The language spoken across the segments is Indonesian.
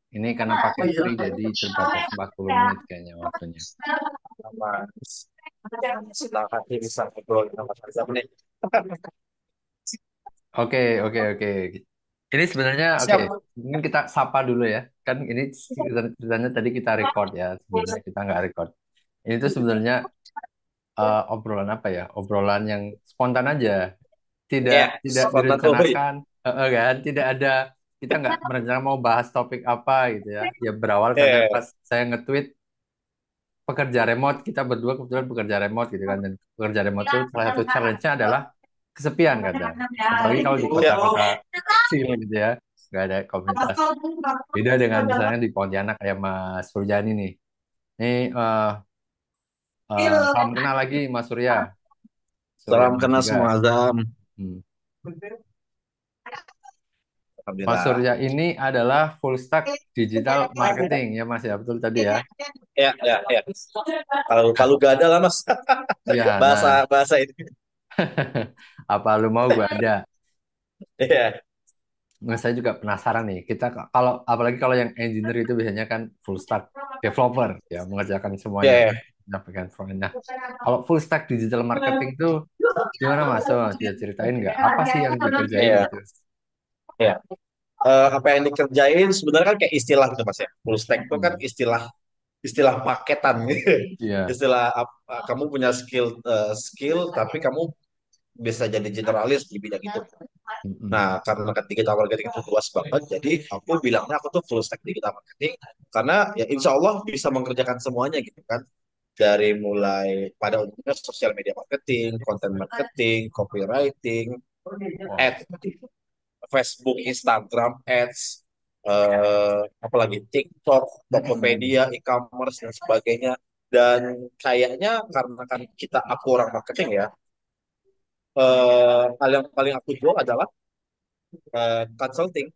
Ini karena pakai free jadi terbatas 40 menit kayaknya waktunya. Sama senang hati bisa ngobrol sama Mas Azam nih. Oke, oke, oke. Ini sebenarnya oke. Siap. Mungkin kita sapa dulu ya. Kan ini ceritanya tadi kita record ya. Sebelumnya kita nggak record. Ini tuh sebenarnya obrolan apa ya? Obrolan yang spontan aja. Tidak Ya, tidak spontan tuh. direncanakan, kan? Tidak ada kita nggak merencanakan mau bahas topik apa gitu ya. Ya berawal karena Ya, pas saya nge-tweet pekerja remote, kita berdua kebetulan pekerja remote gitu kan. Dan pekerja remote itu salah satu challenge-nya adalah kesepian kadang. Apalagi kalau di kota-kota ya. kecil gitu ya, nggak ada komunitas. Beda dengan misalnya di Pontianak kayak Mas Suryani nih. Ini salam kenal lagi Mas Surya, Salam Surya kenal juga. semua Azam. Hmm. Mas Alhamdulillah. Surya ini adalah full stack digital marketing ya Mas ya, betul tadi ya. Ya, ya, ya. Kalau Palu gak ada lah Mas. Ya, nah, Bahasa bahasa ini. apa lu mau gua ada. Iya, Nah, saya juga penasaran nih. Kita kalau apalagi kalau yang engineer itu biasanya kan full stack developer ya, mengerjakan semuanya iya, kan, menyampaikan front. Nah, kalau full stack digital marketing itu gimana Mas? Oh, dia ceritain nggak? Apa sih yang dikerjain iya, gitu? iya. Apa yang dikerjain sebenarnya kan kayak istilah gitu Mas ya. Full stack itu kan Hmm. istilah istilah paketan gitu. Iya. Istilah kamu punya skill tapi kamu bisa jadi generalis di bidang itu. Mm-mm. Nah, karena kan digital marketing itu luas banget, jadi aku bilangnya aku tuh full stack digital marketing karena ya insya Allah bisa mengerjakan semuanya gitu kan. Dari mulai pada umumnya sosial media marketing, content marketing, copywriting, Wow. ads, Facebook, Instagram, ads, apalagi TikTok, Mm-mm. Tokopedia, e-commerce dan sebagainya. Dan kayaknya karena kan aku orang marketing ya, hal yang paling aku jual adalah consulting.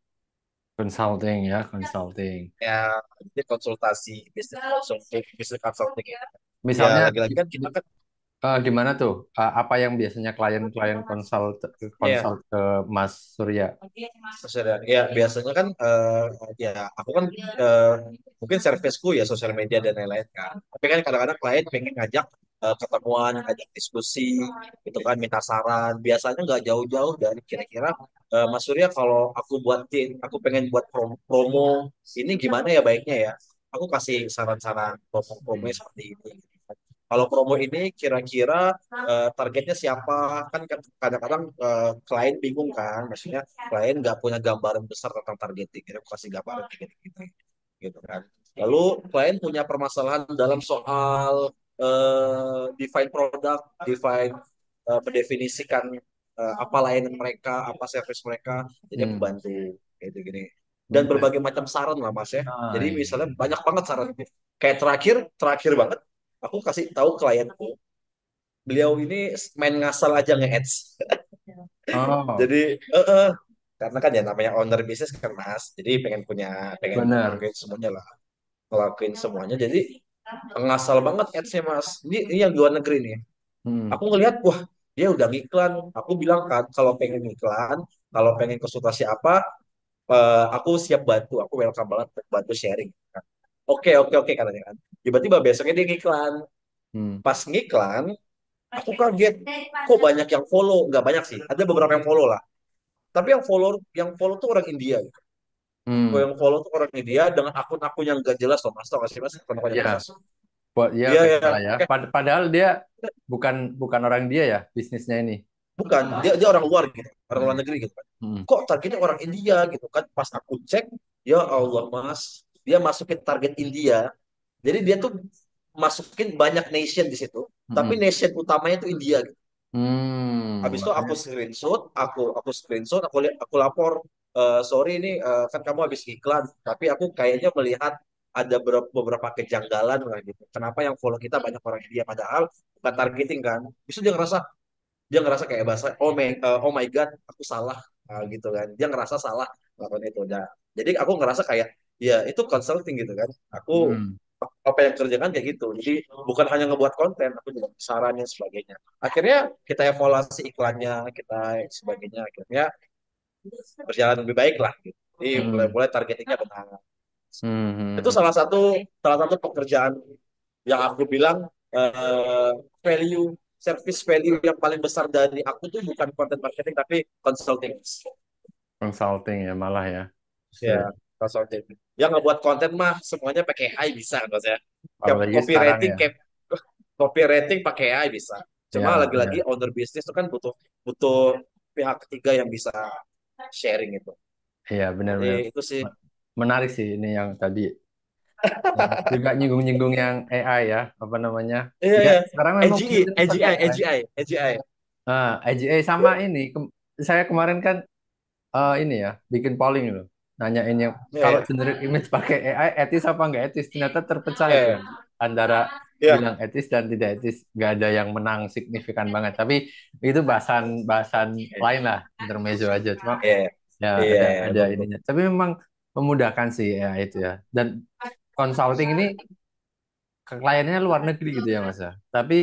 Consulting ya, consulting. Ya, jadi konsultasi, bisnis consulting ya. Ya Misalnya lagi-lagi kan kita kan gimana tuh? Apa yang biasanya klien-klien konsult ya konsult ke Mas Surya? ya biasanya kan ya aku kan eh, mungkin servisku ya sosial media dan lain-lain kan. Tapi kan kadang-kadang klien pengen ngajak ketemuan, ngajak diskusi, gitu kan minta saran. Biasanya nggak jauh-jauh dari kira-kira Mas Surya kalau aku pengen buat promo ini gimana ya baiknya ya. Aku kasih saran-saran promo-promo Hmm. seperti ini. Kalau promo ini kira-kira targetnya siapa? Kan kadang-kadang klien bingung kan, maksudnya klien nggak punya gambaran besar tentang targeting. Jadi aku kasih gambaran targeting gitu, gitu kan. Lalu klien punya permasalahan dalam soal define produk, define mendefinisikan apa layanan mereka, apa service mereka. Jadi aku Hmm. bantu gitu gini. Dan Hmm. berbagai macam saran lah Mas ya. Ah, Jadi iya. misalnya banyak banget saran. Kayak terakhir banget aku kasih tahu klienku, beliau ini main ngasal aja nge-ads. Oh, Jadi, karena kan ya namanya owner bisnis kan Mas, jadi pengen benar. ngelakuin semuanya lah, ngelakuin semuanya. Jadi ngasal banget ads-nya Mas. Ini yang luar negeri nih. Hmm. Aku ngelihat, wah dia udah ngiklan. Aku bilang kan, kalau pengen ngiklan, kalau pengen konsultasi apa, aku siap bantu. Aku welcome banget bantu sharing. Oke, oke, oke katanya kan. Tiba-tiba besoknya dia ngiklan. Hmm. Pas ngiklan, aku kaget, kok banyak yang follow? Nggak banyak sih, ada beberapa yang follow lah. Tapi yang follow tuh orang India. Gitu. Hmm. Yang follow tuh orang India dengan akun-akun yang nggak jelas loh, Mas. Tau nggak sih, Mas? Akun-akun yang Ya, nggak jelas. buat ya Iya, kayak ya. lah ya. Oke. Padahal dia bukan bukan orang dia ya bisnisnya ini. Bukan. Dia orang luar gitu. Orang luar Hmm. negeri gitu kan. Hmm. Kok targetnya orang India gitu kan. Pas aku cek, ya Allah, Mas. Dia masukin target India. Jadi dia tuh masukin banyak nation di situ. Tapi Hmm. nation utamanya tuh India gitu. Hmm. Habis itu Makanya. aku screenshot, aku lapor, sorry ini kan kamu habis iklan, tapi aku kayaknya melihat ada beberapa kejanggalan lah gitu. Kenapa yang follow kita banyak orang India padahal bukan targeting kan? Bisa dia ngerasa kayak bahasa oh my God, aku salah. Gitu kan. Dia ngerasa salah melakukan itu. Nah, jadi aku ngerasa kayak ya itu consulting gitu kan. Aku Hmm. apa yang kerjakan kayak gitu. Jadi bukan hanya ngebuat konten, aku juga sarannya sebagainya. Akhirnya kita evaluasi iklannya, kita sebagainya. Akhirnya berjalan lebih baik lah. Gitu. Jadi Hmm. mulai-mulai targetingnya benar. Hmm. Itu Hmm. salah satu pekerjaan yang aku bilang value service value yang paling besar dari aku tuh bukan content marketing tapi consulting. Consulting ya malah ya. Justru Ya, ya. consulting. Yang ngebuat konten mah semuanya pakai AI bisa kan Mas ya. Apalagi sekarang Copywriting ya. kayak copywriting pakai AI bisa. Cuma Ya, lagi-lagi ya. owner bisnis itu kan butuh butuh pihak ketiga yang bisa sharing itu. Iya, Jadi benar-benar. itu sih. Menarik sih ini yang tadi. Yang juga nyinggung-nyinggung yang AI ya, apa namanya? Iya Ya, ya. sekarang memang AGI, bisnis pakai AGI, AI. AGI, AGI. AGA sama ini. Saya kemarin kan ini ya, bikin polling loh. Nanyain yang Iya kalau ya. generate image pakai AI etis apa enggak etis. Ternyata terpecah itu Iya antara ya. bilang etis dan tidak etis. Nggak ada yang menang signifikan banget. Tapi itu bahasan bahasan lain lah, intermezzo aja. Cuma Iya. ya Iya, iya, ada betul. ininya. Tapi memang memudahkan sih ya itu ya. Dan consulting ini ke kliennya luar negeri gitu ya Mas ya. Tapi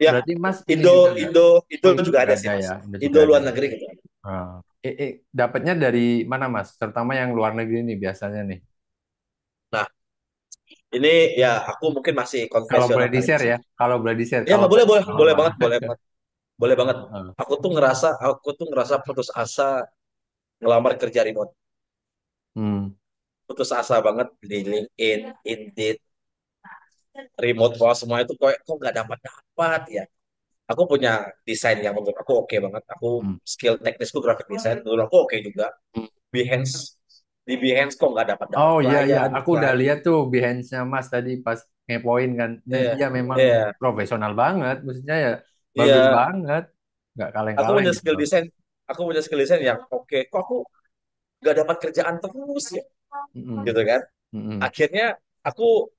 Ya, berarti Mas ini Indo, juga nggak? Indo, Indo Oh Indo juga juga ada sih ada mas. ya, Indo Indo juga ada luar ya. negeri gitu. Ah. Dapatnya dari mana Mas? Terutama yang luar negeri nih biasanya nih. Nah, ini ya aku mungkin masih Kalau boleh konvensional di kali share mas ya. ya, kalau boleh di share, Ya kalau nggak boleh, nggak boleh, nggak boleh apa-apa. banget, boleh banget, boleh banget. Heeh. Aku tuh ngerasa putus asa ngelamar kerja remote. Hmm. Putus asa banget di LinkedIn, Indeed, remote wah semua itu kok nggak dapat dapat ya. Aku punya desain yang menurut aku oke banget. Aku Hmm. skill teknisku graphic design, menurut aku oke juga. Behance di Behance kok nggak dapat dapat Oh iya iya, klien aku udah klien. lihat tuh Behance-nya Mas tadi pas ngepoin kan, dan Iya, dia memang iya, profesional banget, maksudnya ya bagus iya. banget, nggak Aku kaleng-kaleng punya gitu skill loh. desain. Aku punya skill desain yang oke. Kok aku nggak dapat kerjaan terus ya, Mm-mm. gitu kan? Mm-mm. Akhirnya aku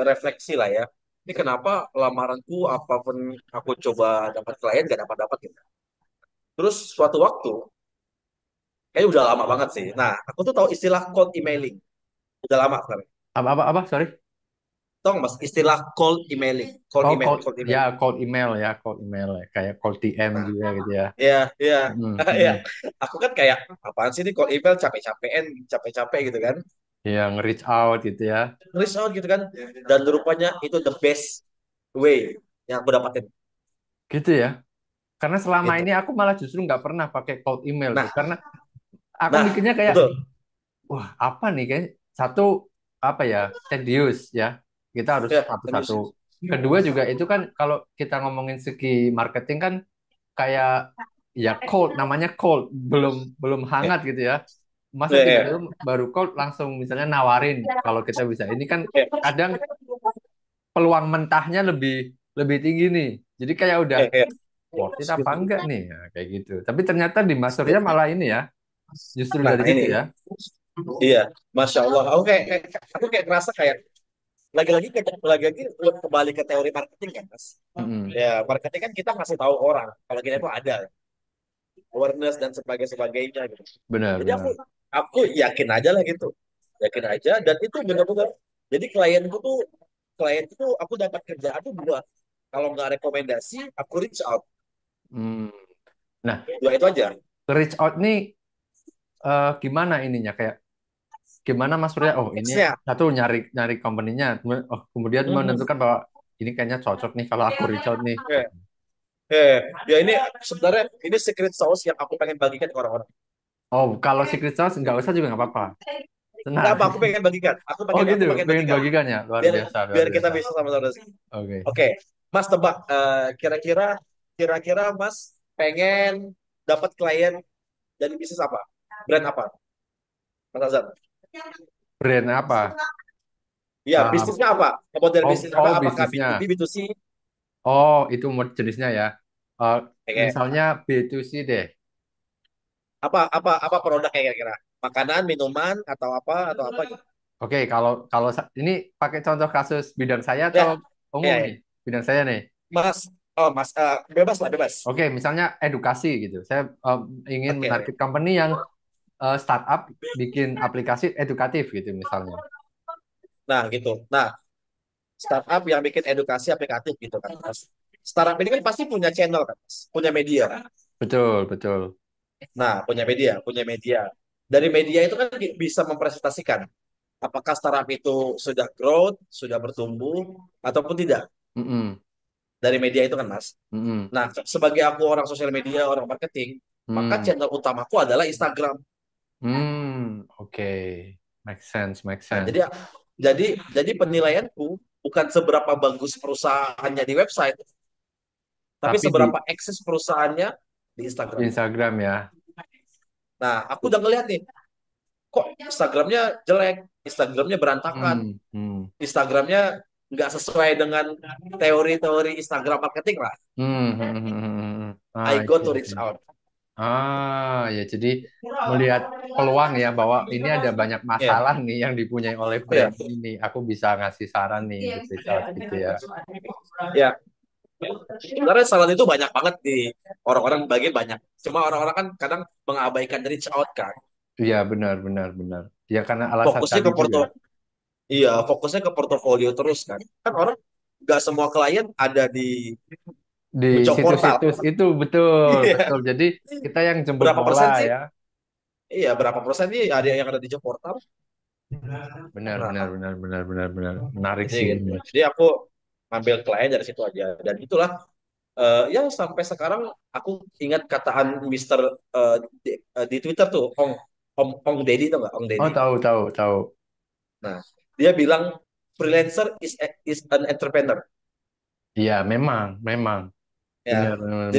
refleksi lah ya. Ini kenapa lamaranku apapun aku coba dapat klien gak dapat dapat gitu. Terus suatu waktu, kayaknya udah lama banget sih. Nah, aku tuh tahu istilah cold emailing. Udah lama sekarang. Apa sorry? Tahu nggak, mas istilah cold emailing? Cold Oh, email, cold, cold ya email. cold email ya, kayak cold DM Nah, juga gitu ya. ya, ya, Mm-mm. ya. Mm-mm. Aku kan kayak apaan sih ini cold email capek-capekan, capek-capek gitu kan. Ya, nge-reach out gitu ya. Reach out gitu kan. Dan rupanya itu the best way yang aku dapatin Gitu ya. Karena selama gitu. ini aku malah justru nggak pernah pakai cold email tuh. Nah, Karena aku nah, mikirnya kayak, betul. wah apa nih kayak satu apa ya tedious ya. Kita harus Ya, satu-satu. tembus. Kedua juga itu kan kalau kita ngomongin segi marketing kan kayak ya cold, namanya cold, belum belum Ya, hangat gitu ya. Masa ya, tiba-tiba ya. baru cold langsung misalnya nawarin kalau kita bisa. Ini kan Ya, kadang peluang mentahnya lebih lebih tinggi nih. Jadi kayak udah ya, ya. worth it apa enggak nih ya, kayak gitu. Tapi ternyata di Mas Surya malah ini ya, justru Nah, dari situ ini. ya. Iya, Masya Allah. Aku kayak ngerasa kayak lagi-lagi kembali ke teori marketing kan, Mas. Mm-mm. Ya, marketing kan kita ngasih tahu orang kalau kita itu ada awareness dan sebagainya gitu. Benar, Jadi aku benar. aku yakin aja lah gitu. Yakin aja dan itu benar-benar jadi klien itu aku dapat kerjaan tuh dua. Kalau nggak rekomendasi, aku reach out. Hmm. Nah, Dua itu aja. reach out nih gimana ininya kayak gimana Mas Surya? Oh, ini Nextnya. satu nyari nyari company-nya, oh kemudian Mhm. menentukan bahwa ini kayaknya cocok nih kalau aku reach out nih. Eh, ya ini sebenarnya ini secret sauce yang aku pengen bagikan ke orang-orang. Oh, kalau secret sauce nggak usah juga nggak apa-apa. Nggak Tenang. apa, aku pengen bagikan. Oh Aku gitu, pengen pengen bagikan. bagikan ya, luar Biar biasa, luar biar kita biasa. bisa sama-sama. Oke. Oke, Mas tebak. Kira-kira Mas pengen dapat klien dari bisnis apa? Brand apa, Mas Azan? Brand apa? Ya, Um, bisnisnya apa? Model oh, bisnis apa? oh Apakah B2B, bisnisnya. B2C? Oh, itu jenisnya ya. Eh, Kayak misalnya B2C deh. apa produknya kira-kira? Makanan, minuman, atau apa gitu? Oke, kalau kalau ini pakai contoh kasus bidang saya atau Ya, umum ya, ya. nih? Bidang saya nih. Mas, oh Mas, bebas lah, bebas. Oke, misalnya edukasi gitu. Saya ingin Oke. menarget company yang startup bikin aplikasi edukatif gitu misalnya. Nah, gitu. Nah, startup yang bikin edukasi aplikatif gitu kan, Mas. Startup ini kan pasti punya channel kan, Mas. Punya media. Betul, betul. Nah, punya media. dari media itu kan bisa mempresentasikan apakah startup itu sudah growth, sudah bertumbuh ataupun tidak Mm-mm. dari media itu kan Mas. Mm-mm. Nah, sebagai aku orang sosial media, orang marketing, maka Hmm. channel utamaku adalah Instagram. Hmm. Oke. Make sense, make Nah, sense. jadi penilaianku bukan seberapa bagus perusahaannya di website, tapi Tapi di seberapa eksis perusahaannya di Instagram. Instagram ya. Nah, aku udah ngeliat nih, kok Instagramnya jelek, Instagramnya berantakan, Hmm. Hmm. Instagramnya nggak sesuai dengan teori-teori Instagram marketing lah. Hmm. Hmm. Hmm. Hmm. Hmm. I I go see, to I reach see. out. Ya jadi melihat peluang ya bahwa ini ada banyak Ya, masalah nih yang dipunyai oleh ya, brand ini. Aku bisa ngasih saran nih untuk reach out gitu ya. ya. Sebenarnya salah itu banyak banget di orang-orang bagi banyak. Cuma orang-orang kan kadang mengabaikan reach out kan. Iya benar benar benar. Ya karena alasan Fokusnya tadi ke juga. iya, fokusnya ke portofolio terus kan. Kan orang nggak semua klien ada di Di job portal. situs-situs itu betul Iya. betul. Jadi kita yang jemput Berapa bola persen sih? ya. Iya, berapa persen sih ada yang ada di job portal? Benar benar Nah, benar benar benar benar. Menarik jadi sih gitu. ini. Jadi aku ngambil klien dari situ aja. Dan itulah ya sampai sekarang aku ingat kataan Mister di Twitter tuh, Ong Deddy tuh nggak? Ong Oh Deddy. tahu tahu tahu. Nah, dia bilang freelancer is an entrepreneur. Iya memang memang Ya. benar benar benar. Benar.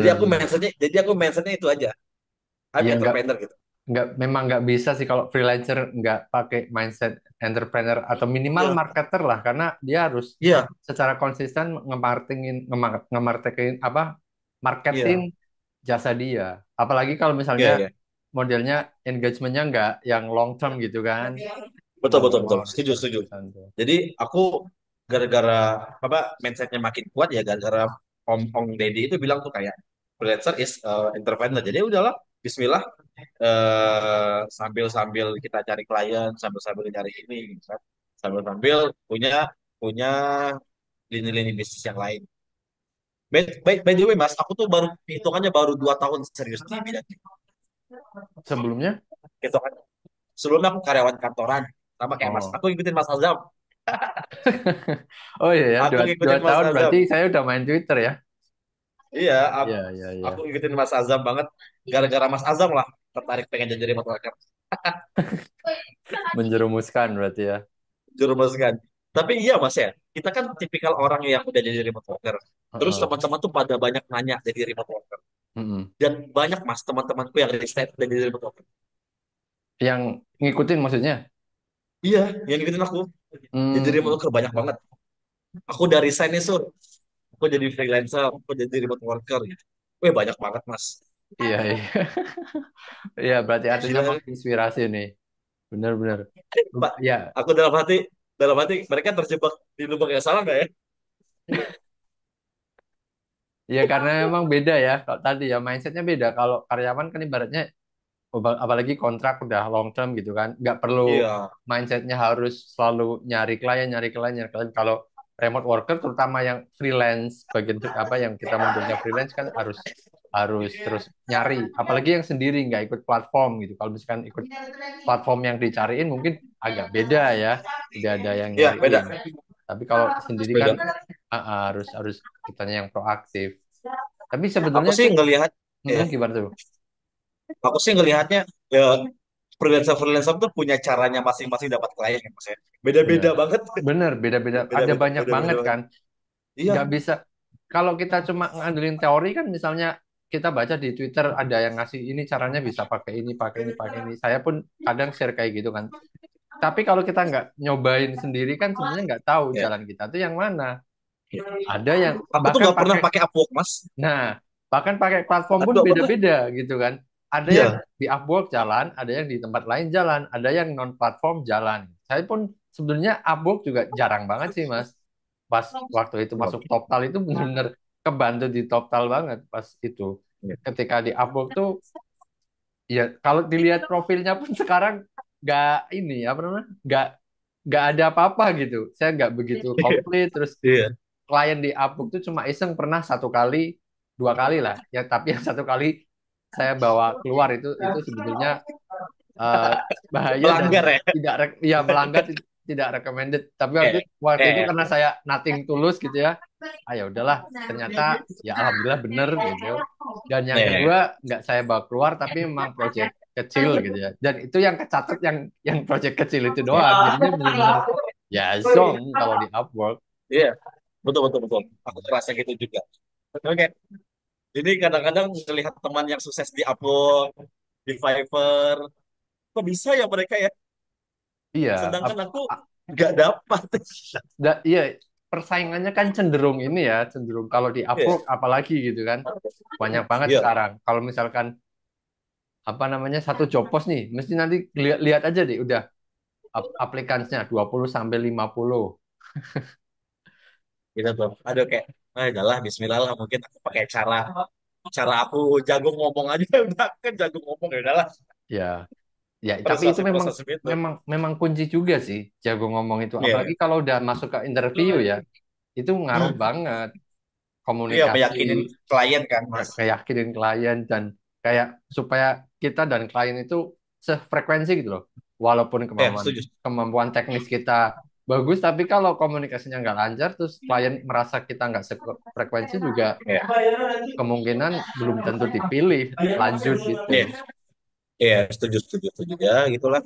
Jadi aku mentionnya itu aja. I'm Iya entrepreneur gitu. memang nggak bisa sih kalau freelancer nggak pakai mindset entrepreneur atau minimal Iya, marketer lah karena dia harus iya, secara konsisten ngemarketing apa marketing iya, jasa dia. Apalagi kalau misalnya iya, iya. modelnya engagementnya nggak yang long term gitu kan. Betul, Wah, betul, wah betul. harus Setuju, harus setuju. bisa tuh. Jadi aku gara-gara apa mindsetnya makin kuat ya gara-gara Ong Deddy itu bilang tuh kayak freelancer is entrepreneur. Jadi udahlah, Bismillah sambil-sambil kita cari klien, sambil-sambil cari ini, gitu kan. Sambil-sambil punya punya lini-lini bisnis yang lain. By the way, Mas, aku tuh baru hitungannya baru 2 tahun serius di bidang ini. Sebelumnya, Hitungannya. Sebelumnya aku karyawan kantoran, sama kayak Mas. oh, Aku ngikutin Mas Azam. oh iya ya, Aku dua ngikutin Mas tahun Azam. berarti saya udah main Twitter ya. Iya, Iya iya iya. aku ngikutin Mas Azam banget. Gara-gara Mas Azam lah tertarik pengen jadi remote worker. Menjerumuskan berarti ya. Jurumus kan. Tapi iya Mas ya, kita kan tipikal orang yang udah jadi remote worker. Terus Heeh. teman-teman tuh pada banyak nanya jadi remote worker. Mm-mm. Dan banyak Mas teman-temanku yang resign udah jadi remote worker. Yang ngikutin maksudnya? Iya, yang ngikutin aku. Jadi remote Hmm, worker banyak banget. Aku udah resign nih, Sur. Aku jadi freelancer, aku jadi remote worker gitu. Wih, banyak banget, Mas. iya iya. Iya, berarti artinya Gila. menginspirasi nih. Benar-benar. Pak, Ya, aku dalam hati mereka terjebak di lubang yang salah nggak ya? ya karena memang beda ya. Kalau tadi ya mindsetnya beda. Kalau karyawan kan ibaratnya apalagi kontrak udah long term gitu kan, nggak perlu Iya, mindsetnya harus selalu nyari klien, nyari klien, nyari klien. Kalau remote worker, terutama yang freelance, bagian apa yang kita modelnya freelance kan harus harus terus nyari. Apalagi yang sendiri nggak ikut platform gitu. Kalau misalkan ikut platform yang dicariin mungkin agak beda ya, udah ada yang iya beda, nyariin. Tapi kalau sendiri kan beda. harus harus kitanya yang proaktif. Tapi Aku sebetulnya sih tuh ngelihat, ya, gimana tuh? aku sih ngelihatnya ya freelancer tuh punya caranya masing-masing dapat klien ya, Mas ya. Beda-beda Bener, banget. bener, beda-beda. Ada Beda-beda, banyak beda-beda banget banget. kan. Nggak Iya, bisa. Kalau kita cuma ngandelin teori kan, misalnya kita baca di Twitter ada yang ngasih ini caranya bisa pakai ini, pakai ini, pakai ini. Saya pun kadang share kayak gitu kan. Tapi kalau kita nggak nyobain sendiri kan sebenarnya nggak tahu ya. jalan kita tuh yang mana. Ada yang Aku tuh bahkan nggak pernah pakai, pakai Upwork, Mas. nah, bahkan pakai platform Aku pun nggak pernah. beda-beda gitu kan. Ada yang Iya, di Upwork jalan, ada yang di tempat lain jalan, ada yang non platform jalan. Saya pun sebenarnya Upwork juga jarang banget sih Mas. Pas waktu itu masuk Toptal itu benar-benar kebantu di Toptal banget pas itu. iya. Ketika di Upwork tuh ya kalau dilihat profilnya pun sekarang nggak ini apa namanya nggak ada apa-apa gitu. Saya nggak begitu komplit. Terus Iya. klien di Upwork tuh cuma iseng pernah satu kali dua kali lah ya, tapi yang satu kali saya bawa keluar itu sebetulnya eh, bahaya dan Melanggar ya. ya melanggar tidak recommended. Tapi Eh, waktu itu eh, karena saya nothing tulus gitu ya, ya udahlah. Ternyata ya alhamdulillah bener gitu. Dan yang eh. kedua nggak saya bawa keluar, tapi memang project kecil gitu ya. Dan itu yang kecatat yang project kecil itu doang. Jadinya benar-benar ya zong kalau di Upwork. Iya, betul betul betul. Aku terasa gitu juga. Oke, ini kadang-kadang melihat teman yang sukses di Upwork, di Fiverr, kok bisa ya mereka ya? Iya, Sedangkan aku nggak dapat. iya persaingannya kan cenderung ini ya, cenderung kalau di Iya, Upwork apalagi gitu kan. Banyak banget iya. sekarang. Kalau misalkan apa namanya satu job post nih, mesti nanti lihat lihat aja deh udah aplikansnya 20 sampai 50. Gitu tuh. Aduh kayak, udahlah Bismillah lah. Mungkin aku pakai cara cara aku jago ngomong aja udah kan jago ngomong ya udahlah. Ya, ya tapi itu Persuasif memang persuasif itu. memang memang kunci juga sih jago ngomong itu. Iya. Apalagi kalau udah masuk ke interview ya, itu ngaruh Hmm. banget Iya, komunikasi, meyakinin klien kan, Mas. keyakinin klien dan kayak supaya kita dan klien itu sefrekuensi gitu loh. Walaupun Iya, kemampuan setuju. kemampuan teknis kita bagus, tapi kalau komunikasinya nggak lancar, terus klien merasa kita nggak sefrekuensi juga Iya. kemungkinan belum tentu dipilih lanjut gitu. Iya, iya, setuju, setuju, setuju. Ya, gitulah.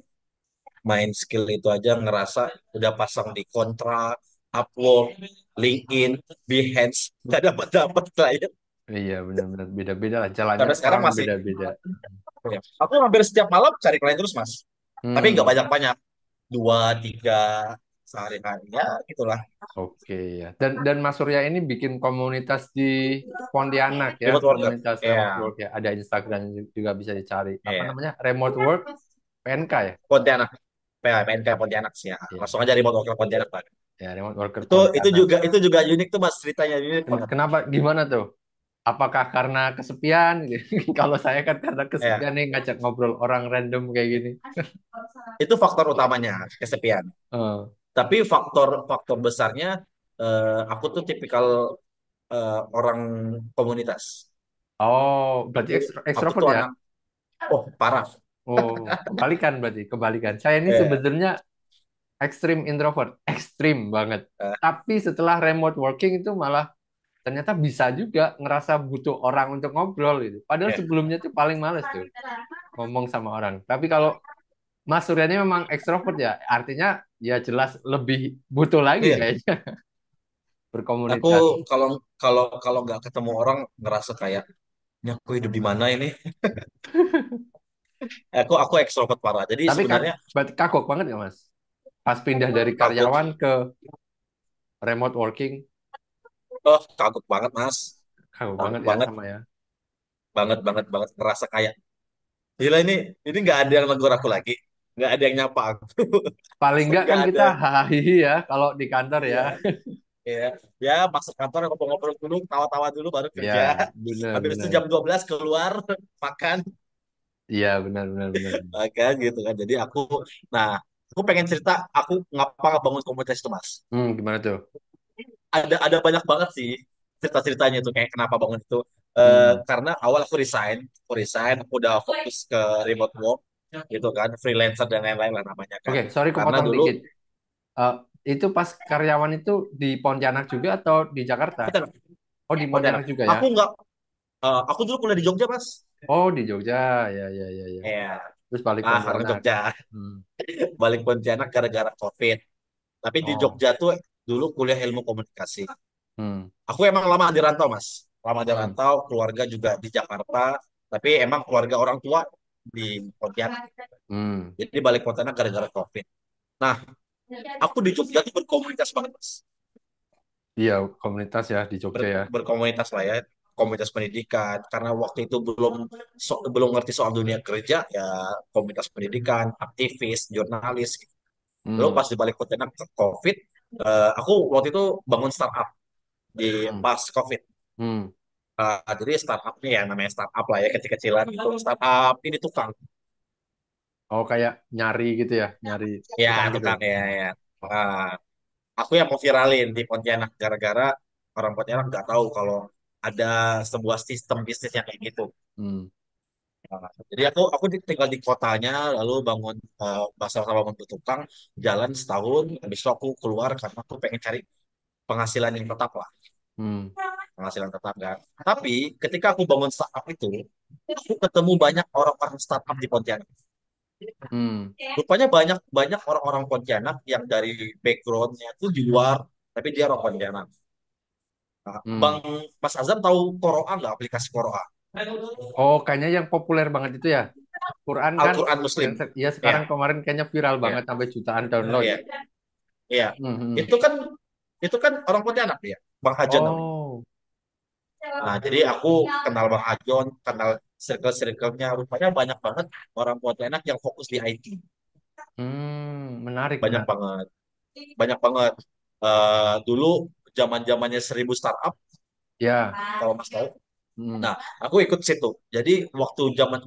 Main skill itu aja ngerasa udah pasang di kontrak, Upwork, LinkedIn, Behance, nggak dapat dapat klien. Iya benar-benar beda-beda lah jalannya Sampai sekarang orang masih. beda-beda. Ya. Aku hampir setiap malam cari klien terus, Mas. Tapi nggak Hmm, banyak-banyak. Dua, tiga sehari-hari. Ya, gitulah. oke ya. Dan Mas Surya ini bikin komunitas di Pontianak ya, Remote worker. komunitas remote Ya, work ya. Ada Instagram juga bisa dicari. Apa ya. namanya? Remote work PNK ya. Pontianak. PNK Pontianak sih ya. Iya, Langsung aja remote worker Pontianak, Pak. ya remote worker Itu Pontianak. juga unik tuh Mas, ceritanya unik banget. Kenapa gimana tuh? Apakah karena kesepian? Kalau saya kan karena Ya, kesepian nih ngajak ngobrol orang random kayak gini. itu faktor utamanya, kesepian. Eh. Tapi faktor faktor besarnya aku tuh tipikal orang komunitas. Oh, berarti Aku aku ekstrovert tuh ya? anak oh parah. Oh, kebalikan berarti, kebalikan. Saya ini Ya, sebenarnya ekstrim introvert, ekstrim banget. eh, Tapi setelah remote working itu malah ternyata bisa juga ngerasa butuh orang untuk ngobrol gitu. Padahal ya, sebelumnya tuh paling males tuh ngomong sama orang. Tapi kalau Mas Surya ini memang ekstrovert ya, artinya ya jelas lebih butuh lagi iya. kayaknya Aku berkomunikasi. kalau kalau kalau nggak ketemu orang ngerasa kayak ini aku hidup di mana ini? Aku ekstrovert parah. Jadi Tapi sebenarnya berarti kagok banget nggak Mas? Pas pindah dari kagok, karyawan ke remote working, kagok banget Mas, kagok banget kagok ya banget, sama ya. banget banget banget ngerasa kayak gila ini nggak ada yang negur aku lagi, nggak ada yang nyapa aku, Paling nggak nggak kan ada. kita hahaha ya kalau di kantor ya. Iya, iya, ya masuk kantor ngobrol-ngobrol dulu, tawa-tawa dulu baru kerja. Ya, benar Habis itu benar. jam 12 keluar makan, Iya, benar benar benar. makan gitu kan. Jadi nah, aku pengen cerita aku ngapa bangun komunitas itu Mas. Gimana tuh? Ada banyak banget sih cerita-ceritanya itu kayak kenapa bangun itu. Hmm. Karena awal aku udah fokus ke remote work gitu kan, freelancer dan lain-lain lah namanya kan. Oke, sorry Karena kepotong dulu dikit. Eh, itu pas karyawan itu di Pontianak juga atau di Jakarta? Pontianak, Oh, di Pontianak. Pontianak juga ya. Aku nggak, aku dulu kuliah di Jogja Mas. Oh, di Jogja. Ya, ya, ya, ya. Ya, Terus balik orang Pontianak. Jogja. Hmm. Balik Pontianak gara-gara COVID. Tapi di Oh. Jogja tuh dulu kuliah ilmu komunikasi. Hmm. Aku emang lama di rantau, Mas. Lama di Hmm. rantau, keluarga juga di Jakarta. Tapi emang keluarga orang tua di Pontianak. Hmm. Jadi balik Pontianak gara-gara COVID. Nah, aku di Jogja tuh berkomunitas banget, Mas. Iya, komunitas ya di Jogja ya. Berkomunitas lah ya, komunitas pendidikan. Karena waktu itu belum ngerti soal dunia kerja, ya komunitas pendidikan, aktivis, jurnalis. Lalu Hmm. pas di balik Pontianak ke COVID, aku waktu itu bangun startup di Hmm. pas COVID. Hmm. Jadi startup nih ya namanya startup lah ya kecil-kecilan gitu. Startup ini tukang. Oh, kayak nyari gitu ya, nyari Ya tukang gitu. tukang ya ya. Ah, aku yang mau viralin di Pontianak gara-gara orang Pontianak nggak tahu kalau ada sebuah sistem bisnis yang kayak gitu. Hmm. Nah, jadi aku tinggal di kotanya, lalu bangun sama bangun bertukang, jalan setahun, habis itu aku keluar karena aku pengen cari penghasilan yang tetap lah, Hmm. penghasilan tetap kan. Tapi ketika aku bangun startup itu, aku ketemu banyak orang-orang startup di Pontianak. Hmm. Rupanya banyak banyak orang-orang Pontianak yang dari backgroundnya itu di luar, tapi dia orang Pontianak. Nah, Bang Hmm. Mas Azam tahu Koroa nggak, aplikasi Koroa? Oh, kayaknya yang populer banget itu ya. Quran kan Al-Quran yang Muslim. ya Ya, sekarang kemarin kayaknya viral ya, banget sampai jutaan download. ya, ya. Hmm. Hmm. Itu kan orang Pontianak dia, Bang Hajon namanya. Oh. Nah, jadi aku kenal Bang Hajon, kenal circle-circle-nya. Rupanya banyak banget orang Pontianak yang fokus di IT. Menarik, Banyak menarik. banget, banyak banget. Dulu zaman-zamannya 1000 startup, Ya. kalau Mas tahu. Hmm. Nah, aku ikut situ. Jadi waktu zaman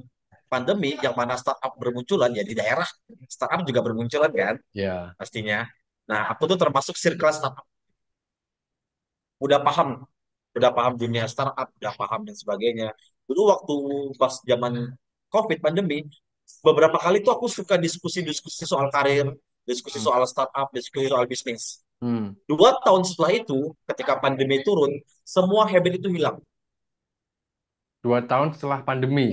pandemi, yang mana startup bermunculan, ya di daerah startup juga bermunculan kan, Ya. pastinya. Nah, aku tuh termasuk circle startup. Udah paham, udah paham dunia startup, udah paham dan sebagainya. Dulu waktu pas zaman COVID pandemi, beberapa kali tuh aku suka diskusi-diskusi soal karir, diskusi Hmm. soal startup, diskusi soal bisnis. Hmm. 2 tahun setelah itu, ketika pandemi turun, semua habit itu hilang. 2 tahun setelah pandemi.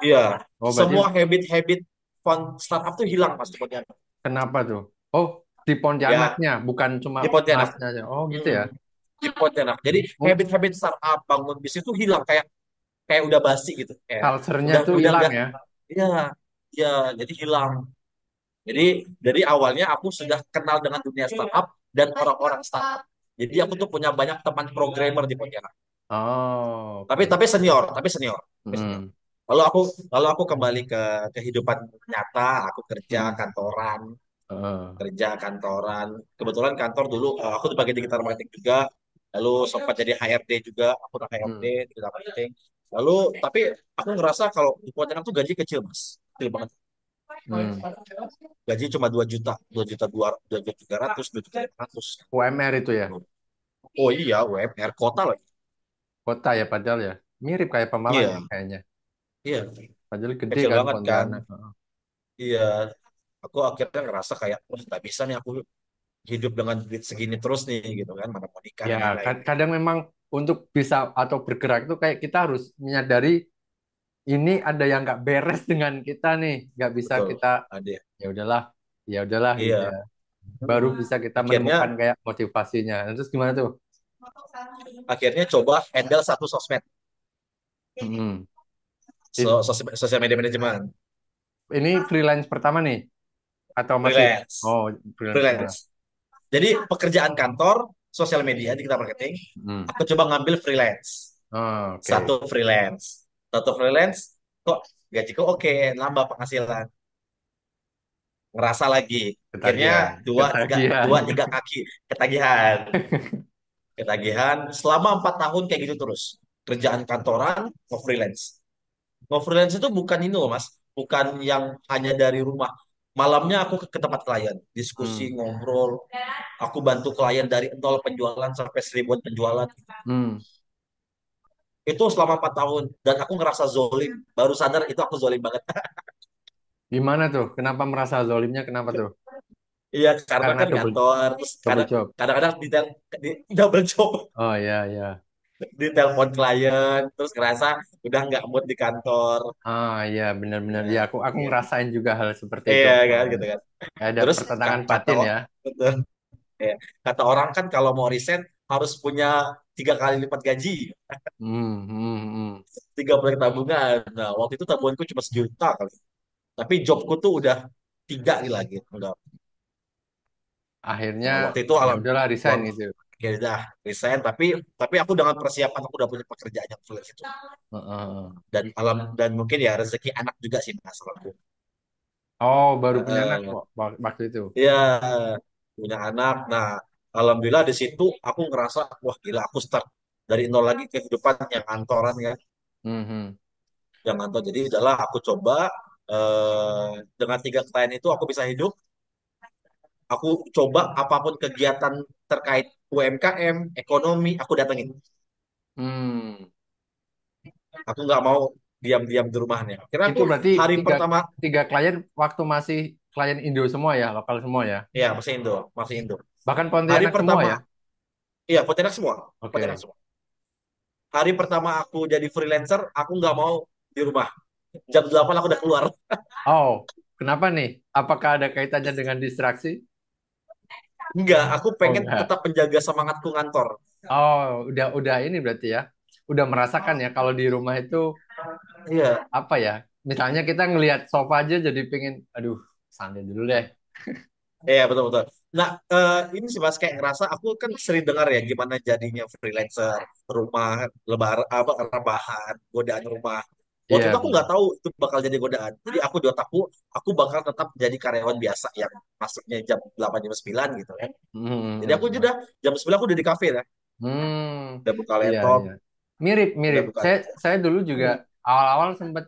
Iya, Oh, berarti semua habit-habit fun startup tuh hilang mas sebenarnya. kenapa tuh? Oh, di Ya, Pontianaknya, bukan cuma di Pontianak. masnya aja. Oh, gitu ya. Hmm, di Pontianak. Jadi Oh, habit-habit startup bangun bisnis itu hilang, kayak kayak udah basi gitu. Kayak culture-nya udah tuh udah hilang nggak. ya. Iya, iya. Jadi hilang. Jadi dari awalnya aku sudah kenal dengan dunia startup dan orang-orang startup. Jadi aku tuh punya banyak teman programmer di Pontianak. Oh, Tapi oke. tapi senior, tapi senior, tapi senior. Hmm. Lalu aku kembali ke kehidupan nyata. Aku kerja Hmm. kantoran, Heeh. Kebetulan kantor dulu aku di bagian digital marketing juga. Lalu sempat jadi HRD juga. Aku udah HRD Hmm. digital marketing. Lalu tapi aku ngerasa kalau di Pontianak tuh gaji kecil mas, kecil banget. Hmm. Gaji cuma 2 juta, 2 juta 300, 2 juta 500. UMR itu ya. Oh iya, UMR kota lagi. Kota ya padahal ya. Mirip kayak Pemalang ya Iya, kayaknya. iya, Padahal gede kecil kan banget kan. Pontianak. Heeh. Iya, aku akhirnya ngerasa kayak, wah nggak bisa nih aku hidup dengan duit segini terus nih gitu kan, mana mau nikah Ya, dan lain-lain. kadang memang untuk bisa atau bergerak itu kayak kita harus menyadari ini ada yang nggak beres dengan kita nih. Nggak bisa Betul, kita ada. ya udahlah, ya udahlah gitu Iya, ya. Baru bisa kita menemukan akhirnya kayak motivasinya. Nah, terus gimana tuh? akhirnya coba handle satu sosmed, Hmm. In- sosial media manajemen, Ini freelance pertama nih atau masih? freelance, Oh, freelance ya. freelance. Jadi pekerjaan kantor, sosial media, digital marketing, Hmm. aku coba ngambil freelance. Oh, oke. Satu freelance. Satu freelance, kok gajiku oke, nambah penghasilan. Ngerasa lagi. Akhirnya Ketagihan, ketagihan. dua, tiga kaki ketagihan. Ketagihan selama 4 tahun kayak gitu terus. Kerjaan kantoran, mau freelance. Mau freelance itu bukan ini loh mas, bukan yang hanya dari rumah. Malamnya aku ke tempat klien, diskusi, Hmm. ngobrol. Aku bantu klien dari nol penjualan sampai 1000 penjualan. Hmm. Itu selama 4 tahun. Dan aku ngerasa zolim. Baru sadar itu aku zolim banget. Gimana tuh? Kenapa merasa zolimnya? Kenapa tuh? Iya, karena Karena kan double ngantor, terus double job. kadang-kadang di double job, Oh ya ya. di telepon klien, terus ngerasa udah nggak mood di kantor. Ah ya benar-benar ya Nah, aku iya, ngerasain juga hal seperti itu. iya kan, Oh, gitu kan. ada Terus pertentangan kata batin ya. betul, ya. Kata orang kan kalau mau resign harus punya 3 kali lipat gaji, Hmm. 3 bulan tabungan. Nah, waktu itu tabunganku cuma 1 juta kali. Tapi jobku tuh udah 3 lagi. Udah. Akhirnya Nah, waktu itu ya alam, udahlah resign waktu, gitu. ya udah resign. Tapi aku dengan persiapan aku udah punya pekerjaan yang freelance itu. Heeh. Dan mungkin ya rezeki anak juga sih mas. Oh baru punya anak Heeh. kok waktu itu. Iya, punya anak. Nah, alhamdulillah di situ aku ngerasa wah gila aku start dari nol lagi kehidupan yang kantoran ya, Mhm. yang kantor. Jadi udahlah aku coba dengan 3 klien itu aku bisa hidup. Aku coba apapun kegiatan terkait UMKM, ekonomi, aku datengin. Hmm. Aku nggak mau. diam-diam di rumahnya. Kira Itu aku berarti hari tiga pertama, tiga klien waktu masih klien Indo semua ya, lokal semua ya. ya masih Indo, masih Indo. Bahkan Hari Pontianak semua pertama, ya. iya Pontianak semua, Pontianak Oke. semua. Hari pertama aku jadi freelancer, aku nggak mau di rumah. Jam 8 aku udah keluar. Oh, kenapa nih? Apakah ada kaitannya dengan distraksi? Enggak, aku Oh pengen enggak. tetap menjaga semangatku ngantor. Oh, udah ini berarti ya. Udah merasakan ya kalau di rumah itu Iya, apa ya? Misalnya kita ngelihat sofa aja jadi pengen, aduh, santai dulu deh. iya betul-betul. Nah, ini sih Mas kayak ngerasa aku kan sering dengar ya gimana jadinya freelancer, rumah, apa rebahan, godaan rumah. Waktu Iya itu aku nggak benar. tahu itu bakal jadi godaan. Jadi aku di otakku, aku bakal tetap jadi karyawan biasa yang masuknya jam 8 jam 9 gitu kan. Jadi aku Hmm. sudah jam 9 aku udah di kafe lah. Hmm, Udah buka iya laptop, iya. Mirip udah mirip. buka laptop. Saya dulu juga Hmm. awal-awal sempat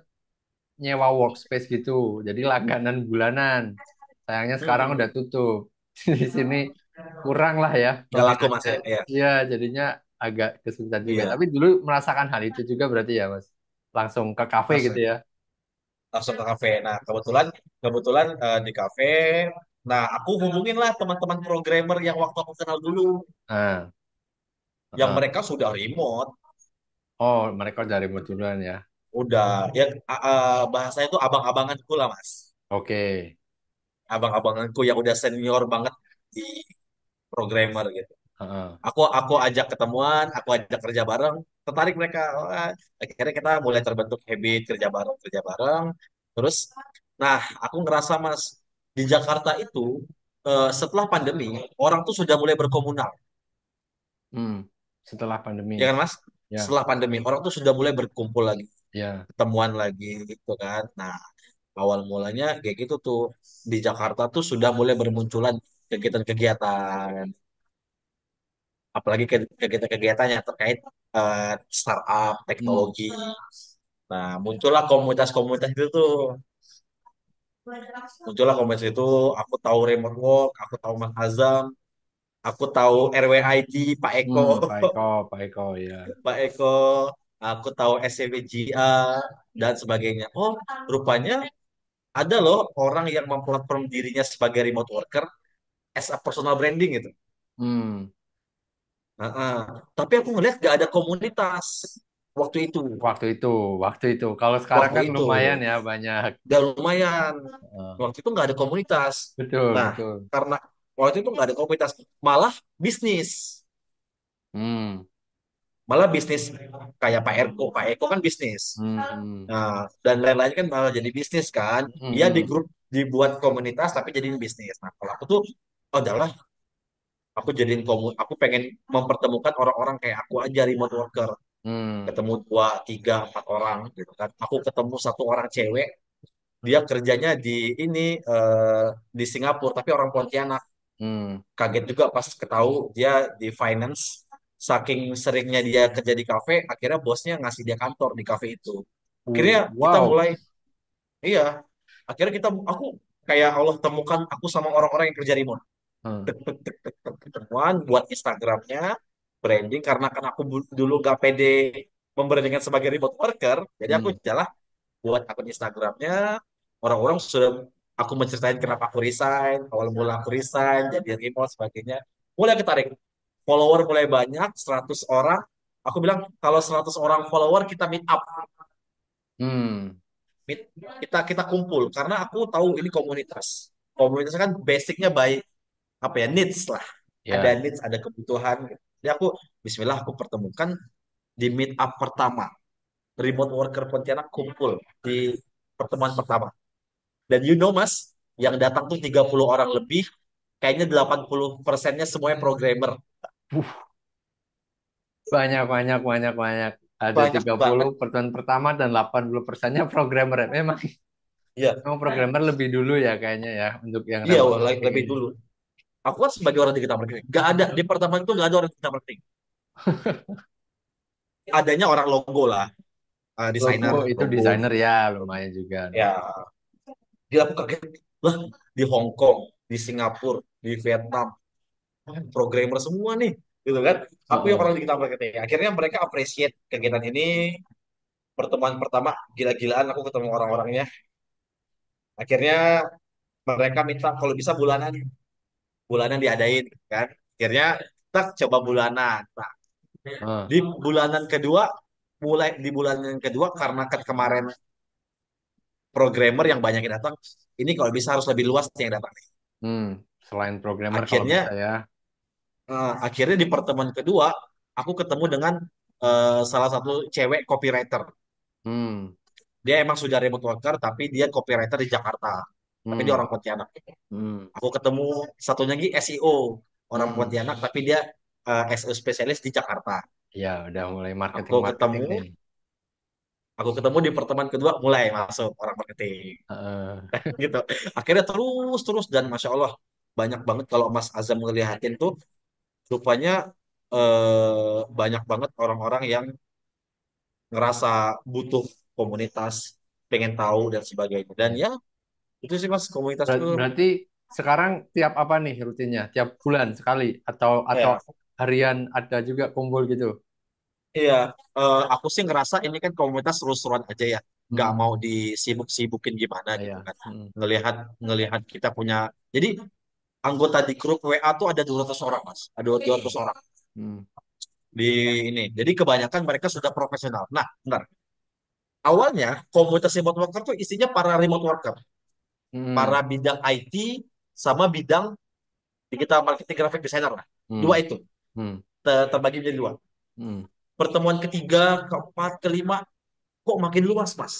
nyewa workspace gitu. Jadi langganan bulanan. Sayangnya sekarang Hmm. udah tutup. Di sini kurang lah ya Gak laku mas peminatnya. ya? Iya. Iya, jadinya agak kesulitan juga. Iya. Tapi dulu merasakan hal itu juga berarti ya, Mas. Langsung ke kafe gitu Langsung, ya. langsung ke kafe. Nah, kebetulan kebetulan di kafe. Nah, aku hubungin lah teman-teman programmer yang waktu aku kenal dulu, Nah, yang heeh. mereka sudah remote, Oh, mereka dari duluan ya. udah ya bahasanya itu abang-abanganku lah mas, Oke. abang-abanganku yang udah senior banget di programmer gitu. Heeh. Aku ajak ketemuan, aku ajak kerja bareng, tertarik mereka. Wah, akhirnya kita mulai terbentuk habit kerja bareng. Terus, nah aku ngerasa mas di Jakarta itu setelah pandemi orang tuh sudah mulai berkomunal, Hmm. Setelah pandemi. ya kan mas? Ya, Setelah pandemi orang tuh sudah mulai berkumpul lagi, ya. ketemuan lagi gitu kan. Nah awal mulanya kayak gitu tuh di Jakarta tuh sudah mulai bermunculan kegiatan-kegiatan, apalagi kegiatan-kegiatan yang terkait startup, Hmm. teknologi. Nah, muncullah komunitas-komunitas itu tuh. Muncullah komunitas itu, aku tahu Remote Work, aku tahu Mas Azam, aku tahu RWID, Pak Eko, Pak Eko, Pak Eko ya. Pak Eko, aku tahu SCBGA, dan sebagainya. Oh, rupanya ada loh orang yang memplatform dirinya sebagai remote worker as a personal branding gitu. Hmm. Heeh. Tapi aku ngeliat gak ada komunitas waktu itu. Waktu itu, waktu itu. Kalau sekarang Waktu kan itu. lumayan ya banyak. Udah lumayan. Heeh. Waktu itu nggak ada komunitas. Betul, Nah, betul. karena waktu itu nggak ada komunitas, malah bisnis. Hmm. Malah bisnis kayak Pak Eko kan bisnis. Hmm. Nah, dan lain-lain kan malah jadi bisnis kan. Dia di Hmm. grup dibuat komunitas tapi jadi bisnis. Nah, kalau aku tuh, oh adalah aku pengen mempertemukan orang-orang kayak aku aja remote worker. Hmm. Ketemu dua, tiga, empat orang gitu kan. Aku ketemu satu orang cewek, dia kerjanya di ini di Singapura tapi orang Pontianak. Hmm. Kaget juga pas ketahu dia di finance, saking seringnya dia kerja di kafe akhirnya bosnya ngasih dia kantor di kafe itu. Akhirnya kita Wow. mulai, iya, akhirnya aku kayak Allah temukan aku sama orang-orang yang kerja remote. Hmm. Tek, tek, tek, tek, tek, ketemuan buat Instagramnya, branding, karena kan aku dulu gak pede membrandingkan sebagai remote worker, jadi aku Hmm. jalan buat akun Instagramnya. Orang-orang sudah, aku menceritain kenapa aku resign, awal mula aku resign jadi remote sebagainya, mulai ketarik, follower mulai banyak 100 orang. Aku bilang kalau 100 orang follower kita meet up, Hmm. meet, kita kumpul karena aku tahu ini komunitas kan basicnya baik, apa ya, needs lah, ada Ya. needs, ada kebutuhan. Jadi aku Bismillah aku pertemukan di meet up pertama, remote worker Pontianak kumpul di pertemuan pertama. Dan you know mas, yang datang tuh 30 orang lebih, kayaknya 80%-nya semuanya programmer. Banyak, banyak, banyak, banyak. Ada Banyak 30 banget. pertemuan pertama dan 80%-nya programmer. Iya, Memang programmer lebih dulu ya kayaknya ya untuk yang iya remote wah, working lebih ini. dulu. Aku kan sebagai orang digital marketing, gak ada di pertemuan itu, gak ada orang digital marketing. Adanya orang logo lah, Logo desainer itu logo desainer gitu. ya lumayan juga. Ya, dia aku kaget lah, di Hong Kong, di Singapura, di Vietnam, programmer semua nih, gitu kan. Aku yang Heeh. orang digital marketing. Akhirnya mereka appreciate kegiatan ini, pertemuan pertama gila-gilaan aku ketemu orang-orangnya. Akhirnya mereka minta kalau bisa bulanan, bulanan diadain kan. Akhirnya kita coba bulanan. Nah, Ah, di bulanan kedua, mulai di bulanan kedua karena kan kemarin programmer yang banyak yang datang, ini kalau bisa harus lebih luas yang datang. hmm, selain programmer kalau bisa Akhirnya ya. akhirnya di pertemuan kedua aku ketemu dengan salah satu cewek copywriter. Hmm, Dia emang sudah remote worker tapi dia copywriter di Jakarta. Tapi dia hmm, orang Pontianak. hmm, Aku ketemu satunya lagi SEO orang hmm. Pontianak tapi dia SEO spesialis di Jakarta. Ya, udah mulai Aku marketing-marketing ketemu nih. aku ketemu di pertemuan kedua mulai masuk orang marketing Heeh. gitu. Akhirnya terus terus dan masya Allah banyak banget kalau Mas Azam ngelihatin tuh rupanya banyak banget orang-orang yang ngerasa butuh komunitas, pengen tahu dan sebagainya. Dan ya itu sih Mas komunitas itu Berarti sekarang tiap apa nih rutinnya? Tiap bulan sekali atau ya. harian ada juga kumpul gitu? Iya, aku sih ngerasa ini kan komunitas seru-seruan aja ya, nggak Hmm, mau disibuk-sibukin gimana gitu iya. kan. Hmm, Ngelihat ngelihat kita punya, jadi anggota di grup WA tuh ada 200 orang mas, ada 200 orang hmm, di ini. Jadi kebanyakan mereka sudah profesional. Nah, benar. Awalnya komunitas remote worker tuh isinya para remote worker, para hmm, bidang IT sama bidang digital marketing graphic designer lah. Dua hmm, itu hmm, terbagi menjadi dua. hmm, Pertemuan ketiga, keempat, kelima, kok makin luas mas?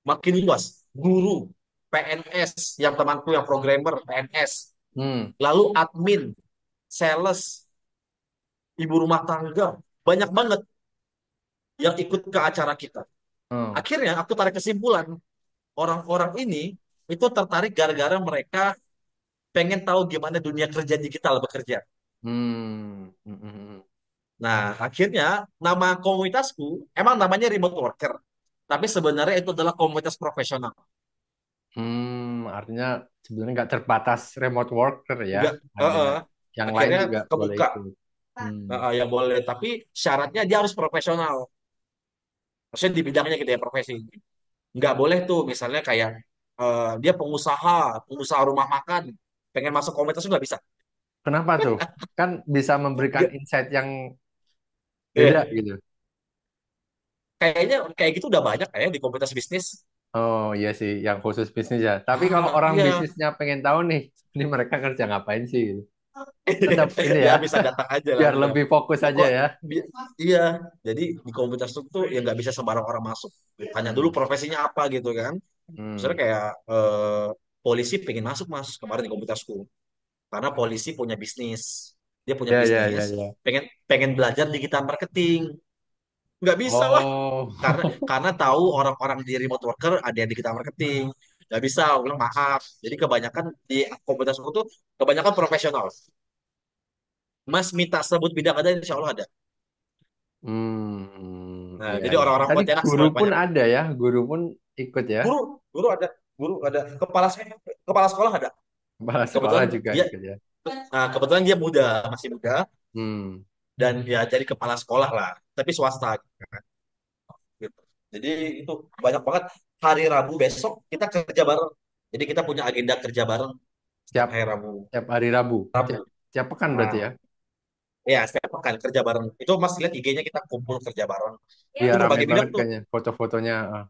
Makin luas. Guru, PNS, yang temanku yang programmer, PNS. hmm, Lalu admin, sales, ibu rumah tangga. Banyak banget yang ikut ke acara kita. hmm, Akhirnya aku tarik kesimpulan, orang-orang ini itu tertarik gara-gara mereka pengen tahu gimana dunia kerja digital bekerja. hmm, hmm, hmm. Nah, akhirnya nama komunitasku emang namanya remote worker. Tapi sebenarnya itu adalah komunitas profesional. Artinya sebenarnya nggak terbatas remote worker ya. Enggak, Ada yang lain akhirnya juga boleh kebuka. ikut. Hmm. Ya boleh, tapi syaratnya dia harus profesional. Maksudnya di bidangnya gitu ya, profesi. Nggak boleh tuh misalnya kayak dia pengusaha, pengusaha rumah makan, pengen masuk komunitas itu nggak bisa. Kenapa tuh? Kan bisa memberikan Nggak, insight yang beda iya. gitu. Kayaknya kayak gitu udah banyak kayak di komunitas bisnis. Oh iya sih, yang khusus bisnis ya. Tapi kalau orang Iya. bisnisnya pengen tahu nih, ini mereka kerja ngapain sih gitu. Tetap ini Ya ya, bisa datang aja biar langsung. lebih fokus aja Pokok ya. bi- iya. Jadi di komunitas itu tuh ya nggak bisa sembarang orang masuk. Tanya dulu Hmm. profesinya apa gitu kan. Misalnya Hmm. kayak polisi pengen masuk mas kemarin di komunitasku. Karena polisi punya bisnis, dia punya Ya ya bisnis, ya ya. pengen pengen belajar digital marketing, nggak bisa lah, Oh. karena tahu orang-orang di remote worker ada yang digital marketing, nggak bisa, aku bilang maaf. Jadi kebanyakan di komunitas aku tuh kebanyakan profesional. Mas minta sebut bidang ada, insya Allah ada. Nah, Iya jadi iya. orang-orang Tadi Pontianak guru semuanya pun banyak. ada ya, guru pun ikut ya. Guru, guru ada, kepala sekolah ada. Kepala sekolah Kebetulan juga dia, ikut ya. kebetulan dia muda, masih muda, Hmm. dan ya jadi kepala sekolah lah, tapi swasta gitu. Jadi itu banyak banget. Hari Rabu besok kita kerja bareng. Jadi kita punya agenda kerja bareng setiap Tiap hari Rabu. tiap hari Rabu. Tiap, Rabu. tiap pekan berarti ya. Nah, ya setiap pekan kerja bareng. Itu Mas lihat IG-nya kita kumpul kerja bareng. Iya Itu rame berbagai bidang banget tuh. kayaknya foto-fotonya. Ah.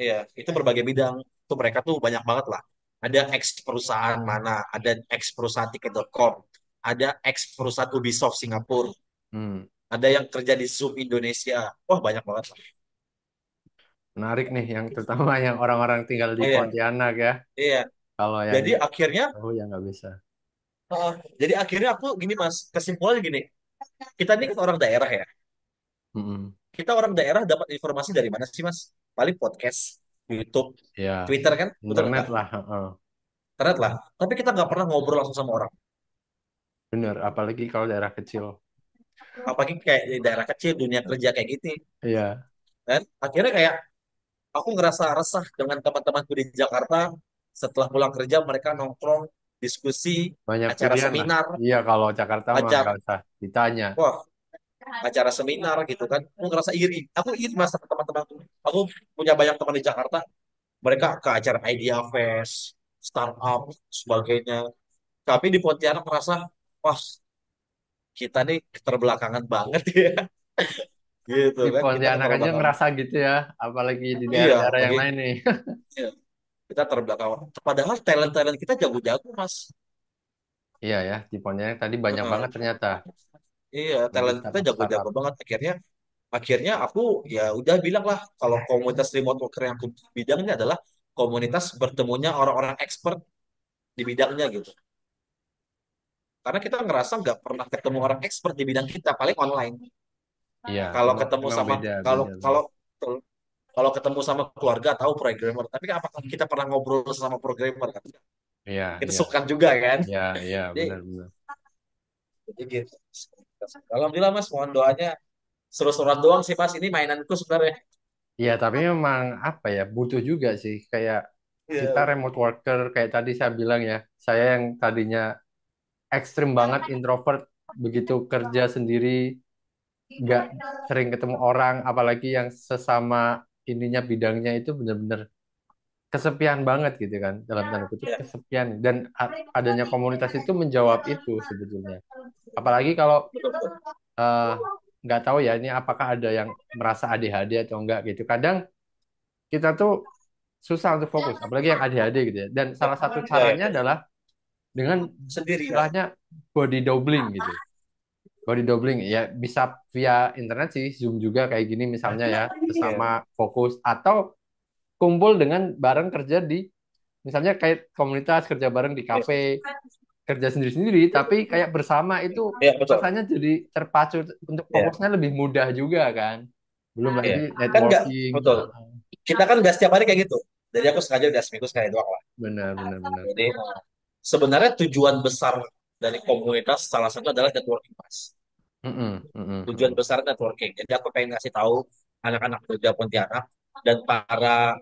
Iya, itu berbagai bidang. Tuh mereka tuh banyak banget lah. Ada ex perusahaan mana, ada ex perusahaan tiket.com, ada ex perusahaan Ubisoft Singapura, Hmm. ada yang kerja di Zoom Indonesia. Wah, banyak banget. Menarik nih yang terutama yang orang-orang tinggal di Iya, Pontianak ya. iya. Kalau yang Jadi akhirnya jauh ya nggak bisa. jadi akhirnya aku gini Mas, kesimpulannya gini. Kita ini kan orang daerah ya. Mm-mm. Kita orang daerah dapat informasi dari mana sih, Mas? Paling podcast, YouTube, Ya, Twitter kan? Betul internet nggak? lah. Heeh. Internet lah. Tapi kita nggak pernah ngobrol langsung sama orang. Bener, apalagi kalau daerah kecil. Apalagi kayak di daerah kecil, dunia kerja kayak gitu. Iya, Dan akhirnya kayak aku ngerasa resah dengan teman-temanku di Jakarta. Setelah pulang kerja, mereka nongkrong, diskusi, banyak acara pilihan lah. seminar, Iya, kalau Jakarta mah nggak acara. usah ditanya. Wah, acara seminar gitu kan, aku ngerasa iri. Aku iri mas sama teman-teman aku punya banyak teman di Jakarta, mereka ke acara Idea Fest, startup, sebagainya. Tapi di Pontianak merasa, wah kita nih keterbelakangan banget ya, gitu Di kan, kita Pontianak aja keterbelakangan. ngerasa gitu ya, apalagi di Iya, daerah-daerah yang apalagi lain nih. iya, kita terbelakang. Padahal talent-talent kita jago-jago, Mas. Iya ya, di Pontianak tadi banyak Heeh. banget ternyata Iya, dari talent kita startup-startup. jago-jago banget. Akhirnya aku ya udah bilang lah, kalau komunitas remote worker yang aku bidangnya adalah komunitas bertemunya orang-orang expert di bidangnya gitu. Karena kita ngerasa nggak pernah ketemu orang expert di bidang kita, paling online. Iya, Kalau memang ketemu memang sama beda kalau beda. kalau kalau ketemu sama keluarga tahu programmer, tapi apakah kita pernah ngobrol sama programmer kan? Iya, Kita iya, suka juga kan? iya, iya, Jadi, benar-benar. jadi gitu. Alhamdulillah Mas, mohon doanya. Seru-seruan doang sih Mas, ini mainanku sebenarnya. Iya, tapi memang apa ya, butuh juga sih. Kayak kita Iya, remote worker, kayak tadi saya bilang ya, saya yang tadinya ekstrim banget introvert, begitu kerja sendiri, nggak sering ketemu orang, apalagi yang sesama ininya bidangnya itu benar-benar kesepian banget gitu kan, dalam tanda kutip iya, kesepian. Dan adanya komunitas itu menjawab itu sebetulnya. Apalagi kalau betul betul. eh, nggak tahu ya ini apakah ada yang merasa ADHD atau enggak gitu. Kadang kita tuh susah untuk fokus, apalagi yang ADHD gitu ya. Dan Ya, salah satu ya, caranya ya. adalah dengan Sendiri kan. istilahnya body doubling gitu. Body doubling ya bisa via internet sih, Zoom juga kayak gini misalnya ya, Iya, bersama fokus atau kumpul dengan bareng kerja di misalnya kayak komunitas kerja bareng di iya, kafe, kerja sendiri-sendiri tapi kayak bersama itu iya, betul. rasanya jadi terpacu untuk Iya, fokusnya lebih mudah juga kan. Belum iya. lagi Kan nggak, networking. betul. Kita kan nggak setiap hari kayak gitu. Jadi aku sengaja udah seminggu sekali doang lah. Benar, benar, benar. Jadi sebenarnya tujuan besar dari komunitas salah satu adalah networking, Mas. Mm-mm, mm-mm, Tujuan mm-mm. besar networking. Jadi aku pengen ngasih tahu anak-anak muda Pontianak dan para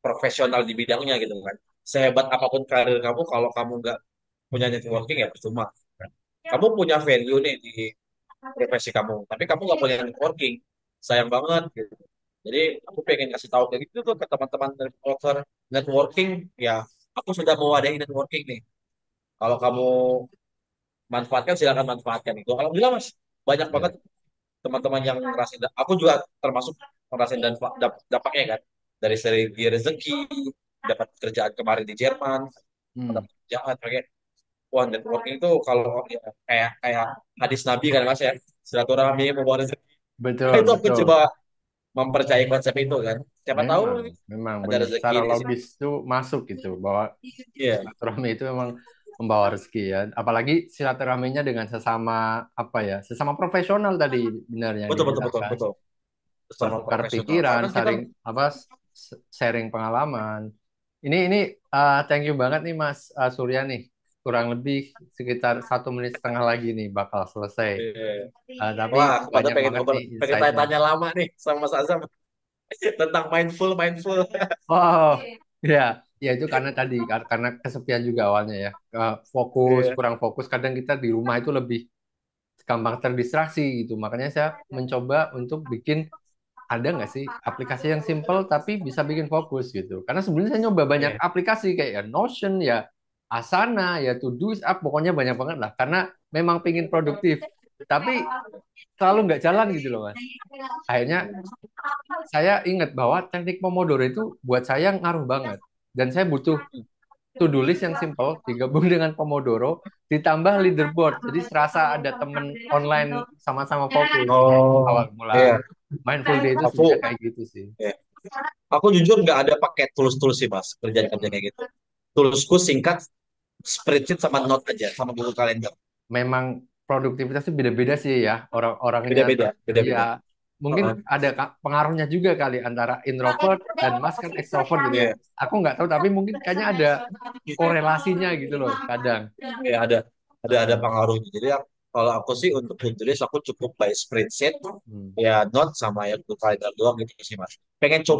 profesional di bidangnya gitu kan. Sehebat apapun karir kamu, kalau kamu nggak punya networking ya percuma. Kamu punya value nih di profesi kamu, tapi kamu nggak punya networking, sayang banget gitu. Jadi aku pengen kasih tahu kayak gitu tuh ke teman-teman networker, networking ya. Aku sudah mewadahi networking nih. Kalau kamu manfaatkan silakan manfaatkan itu. Alhamdulillah Mas, banyak banget Ya. teman-teman yang ngerasain. Aku juga termasuk ngerasain dan dampaknya kan, dari segi rezeki, dapat kerjaan kemarin di Jerman, Hmm, dapat kerjaan kayak wah, networking itu kalau ya, kayak kayak hadis Nabi kan Mas ya, silaturahmi membawa rezeki. Nah, betul, itu aku betul. coba mempercayai konsep itu kan. Siapa tahu Memang, memang ada benar. rezeki Secara di sini. logis itu masuk gitu bahwa Iya, silaturahmi itu memang membawa rezeki ya. Apalagi silaturahminya dengan sesama apa ya, sesama profesional tadi benar yang betul betul dibilang betul kan. betul. Sama Bertukar profesional. pikiran, Soalnya kan kita saling apa sharing pengalaman. Ini thank you banget nih Mas Surya nih. Kurang lebih sekitar 1 menit setengah lagi nih bakal selesai. eh, Tapi wah, aku pada banyak pengen banget ngobrol, nih pengen insight-nya. tanya-tanya lama nih sama Mas Azam tentang mindful mindful. Oh, ya, ya itu karena tadi karena kesepian juga awalnya ya. Fokus, Iya, kurang fokus. Kadang kita di rumah itu lebih gampang terdistraksi gitu. Makanya saya mencoba untuk bikin ada nggak sih aplikasi yang simple tapi bisa bikin fokus gitu. Karena sebenarnya saya nyoba banyak iya, aplikasi kayak ya Notion, ya Asana, ya Todoist App, pokoknya banyak banget lah. Karena memang pingin produktif. Tapi selalu nggak jalan gitu loh Mas. Akhirnya saya ingat bahwa teknik Pomodoro itu buat saya ngaruh banget. Dan saya butuh to-do list yang simple digabung dengan Pomodoro ditambah leaderboard. Jadi serasa ada temen online sama-sama fokus. oh Awal mula iya, mindful day itu aku sebenarnya kayak gitu sih. iya. Aku jujur nggak ada pakai tools-tools sih Mas, kerjaan-kerjaan kayak gitu. Toolsku singkat, spreadsheet sama note aja, sama Google Calendar. Memang produktivitas itu beda-beda sih ya orang-orangnya. Beda-beda, Ya beda-beda. mungkin Heeh. ada pengaruhnya juga kali antara introvert dan Mas kan extrovert gitu ya. Iya, Aku nggak tahu tapi mungkin kayaknya ada korelasinya gitu loh kadang. iya, ada Heeh. pengaruhnya. Jadi kalau aku sih untuk tulis aku cukup by spreadsheet, Hmm. ya note sama ya Google Calendar doang gitu sih Mas. Pengen coba